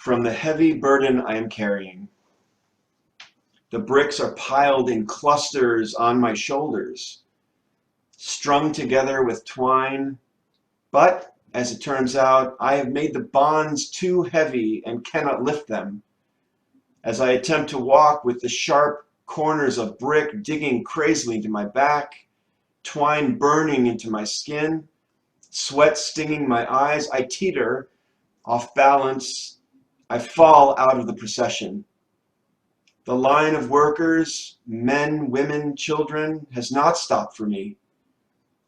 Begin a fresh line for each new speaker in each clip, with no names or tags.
from the heavy burden I am carrying. The bricks are piled in clusters on my shoulders, strung together with twine, but as it turns out, I have made the bonds too heavy and cannot lift them. As I attempt to walk with the sharp corners of brick digging crazily into my back, twine burning into my skin, sweat stinging my eyes, I teeter, off balance. I fall out of the procession. The line of workers, men, women, children, has not stopped for me.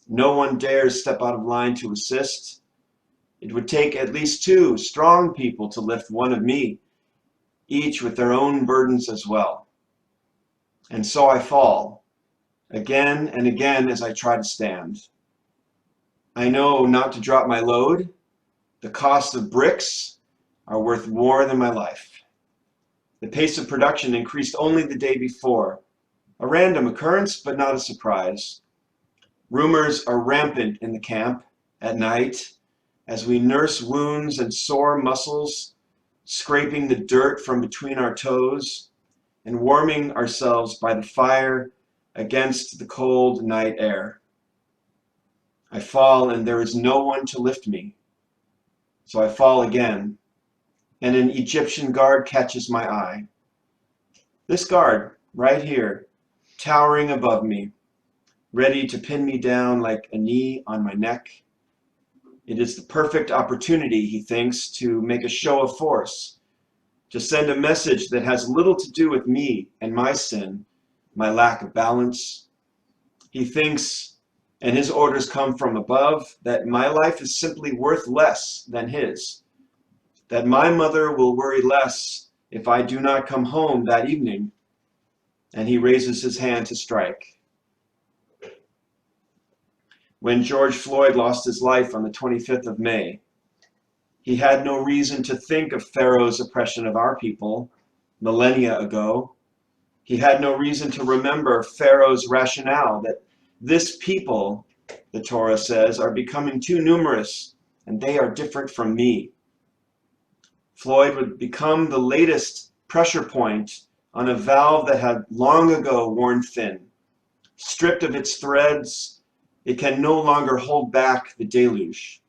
No one dares step out of line to assist. It would take at least two strong people to lift one of me, each with their own burdens as well. And so I fall, again and again as I try to stand. I know not to drop my load. The cost of bricks are worth more than my life. The pace of production increased only the day before, a random occurrence, but not a surprise. Rumors are rampant in the camp at night as we nurse wounds and sore muscles, scraping the dirt from between our toes and warming ourselves by the fire against the cold night air. I fall and there is no one to lift me. So I fall again, and an Egyptian guard catches my eye. This guard, right here, towering above me, ready to pin me down like a knee on my neck. It is the perfect opportunity, he thinks, to make a show of force, to send a message that has little to do with me and my sin, my lack of balance. He thinks, and his orders come from above, that my life is simply worth less than his, that my mother will worry less if I do not come home that evening. And he raises his hand to strike. When George Floyd lost his life on the 25th of May, he had no reason to think of Pharaoh's oppression of our people millennia ago. He had no reason to remember Pharaoh's rationale that this people, the Torah says, are becoming too numerous and they are different from me. Floyd would become the latest pressure point on a valve that had long ago worn thin. Stripped of its threads, it can no longer hold back the deluge.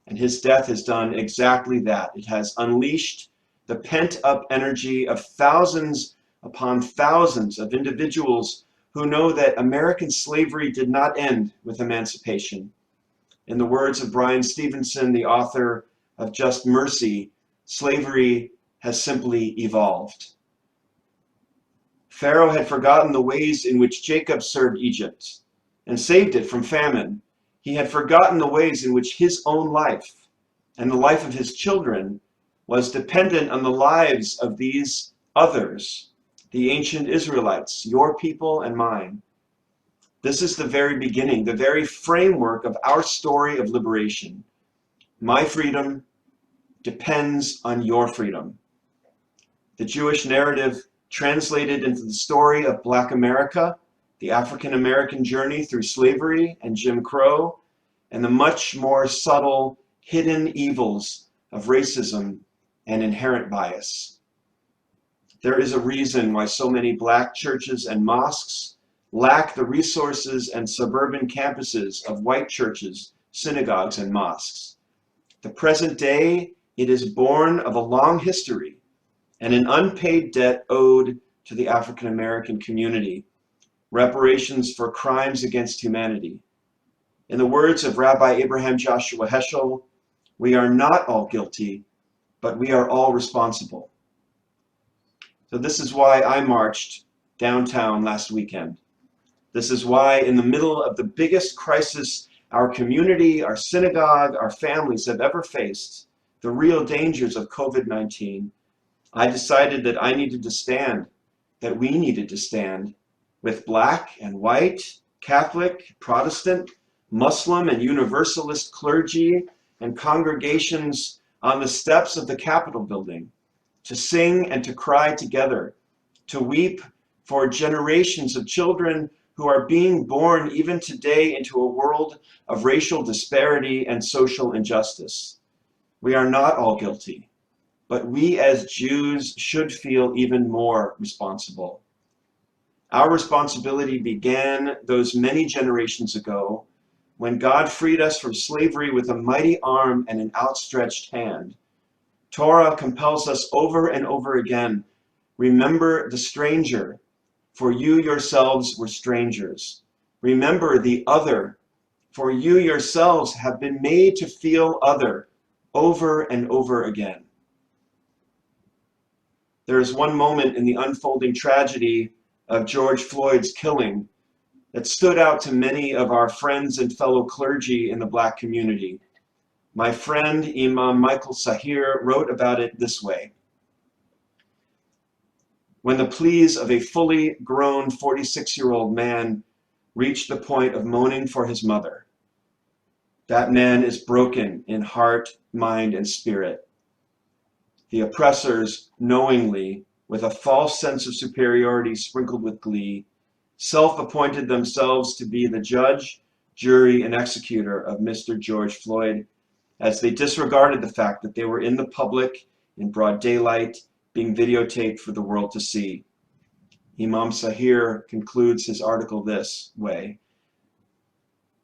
And his death has done exactly that. It has unleashed the pent-up energy of thousands upon thousands of individuals who know that American slavery did not end with emancipation. In the words of Brian Stevenson, the author of Just Mercy, slavery has simply evolved. Pharaoh had forgotten the ways in which Jacob served Egypt and saved it from famine. He had forgotten the ways in which his own life and the life of his children was dependent on the lives of these others, the ancient Israelites, your people and mine. This is the very beginning, the very framework of our story of liberation. My freedom depends on your freedom. The Jewish narrative translated into the story of Black America, the African-American journey through slavery and Jim Crow, and the much more subtle, hidden evils of racism and inherent bias. There is a reason why so many Black churches and mosques lack the resources and suburban campuses of white churches, synagogues, and mosques. The present day, it is born of a long history and an unpaid debt owed to the African-American community, reparations for crimes against humanity. In the words of Rabbi Abraham Joshua Heschel, we are not all guilty, but we are all responsible. So this is why I marched downtown last weekend. This is why in the middle of the biggest crisis our community, our synagogue, our families have ever faced, the real dangers of COVID-19, I decided that I needed to stand, that we needed to stand with Black and white, Catholic, Protestant, Muslim, and Universalist clergy and congregations on the steps of the Capitol building to sing and to cry together, to weep for generations of children who are being born even today into a world of racial disparity and social injustice. We are not all guilty, but we as Jews should feel even more responsible. Our responsibility began those many generations ago when God freed us from slavery with a mighty arm and an outstretched hand. Torah compels us over and over again, remember the stranger, for you yourselves were strangers. Remember the other, for you yourselves have been made to feel other, over and over again. There is one moment in the unfolding tragedy of George Floyd's killing that stood out to many of our friends and fellow clergy in the Black community. My friend Imam Michael Sahir wrote about it this way. When the pleas of a fully grown 46-year-old man reach the point of moaning for his mother, that man is broken in heart, mind, and spirit. The oppressors knowingly, with a false sense of superiority sprinkled with glee, self-appointed themselves to be the judge, jury, and executor of Mr. George Floyd, as they disregarded the fact that they were in the public, in broad daylight, being videotaped for the world to see. Imam Sahir concludes his article this way.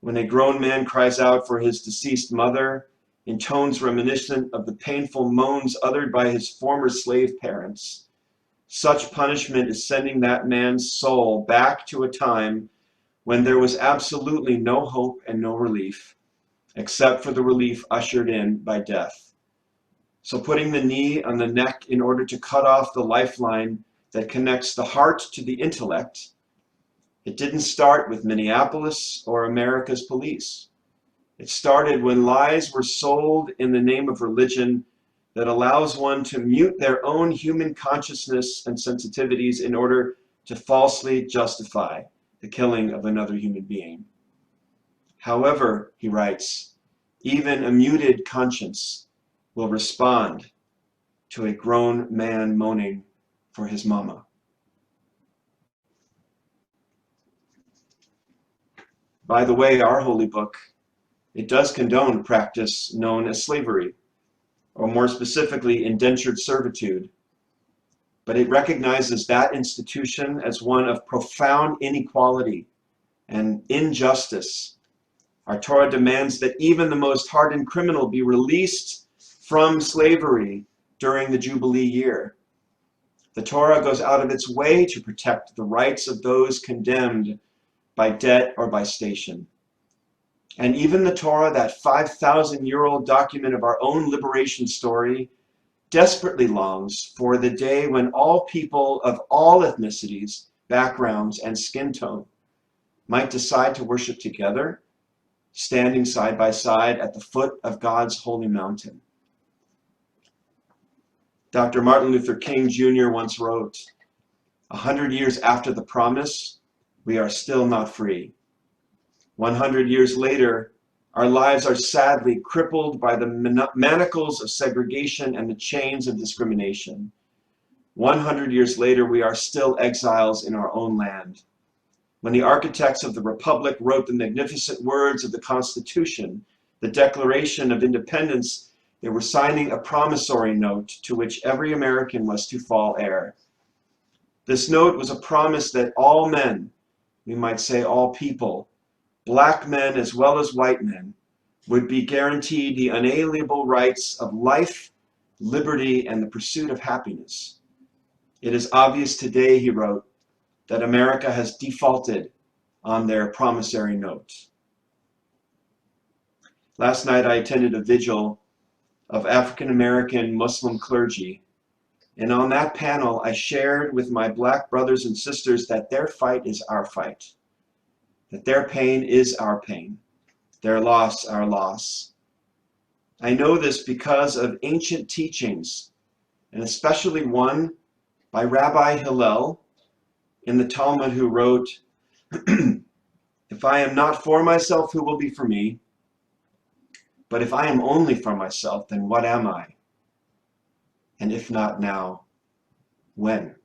When a grown man cries out for his deceased mother, in tones reminiscent of the painful moans uttered by his former slave parents, such punishment is sending that man's soul back to a time when there was absolutely no hope and no relief, except for the relief ushered in by death. So putting the knee on the neck in order to cut off the lifeline that connects the heart to the intellect, it didn't start with Minneapolis or America's police. It started when lies were sold in the name of religion that allows one to mute their own human consciousness and sensitivities in order to falsely justify the killing of another human being. However, he writes, even a muted conscience will respond to a grown man moaning for his mama. By the way, our holy book, it does condone practice known as slavery, or more specifically, indentured servitude. But it recognizes that institution as one of profound inequality and injustice. Our Torah demands that even the most hardened criminal be released from slavery during the Jubilee year. The Torah goes out of its way to protect the rights of those condemned by debt or by station. And even the Torah, that 5,000-year-old document of our own liberation story, desperately longs for the day when all people of all ethnicities, backgrounds, and skin tone might decide to worship together, standing side by side at the foot of God's holy mountain. Dr. Martin Luther King Jr. once wrote, 100 years after the promise, we are still not free. 100 years later, our lives are sadly crippled by the manacles of segregation and the chains of discrimination. 100 years later, we are still exiles in our own land. When the architects of the Republic wrote the magnificent words of the Constitution, the Declaration of Independence, they were signing a promissory note to which every American was to fall heir. This note was a promise that all men, we might say all people, Black men as well as white men, would be guaranteed the unalienable rights of life, liberty, and the pursuit of happiness. It is obvious today, he wrote, that America has defaulted on their promissory note. Last night I attended a vigil of African American Muslim clergy, and on that panel I shared with my Black brothers and sisters that their fight is our fight, that their pain is our pain, their loss our loss. I know this because of ancient teachings, and especially one by Rabbi Hillel in the Talmud, who wrote, if I am not for myself, who will be for me? But if I am only for myself, then what am I? And if not now, when?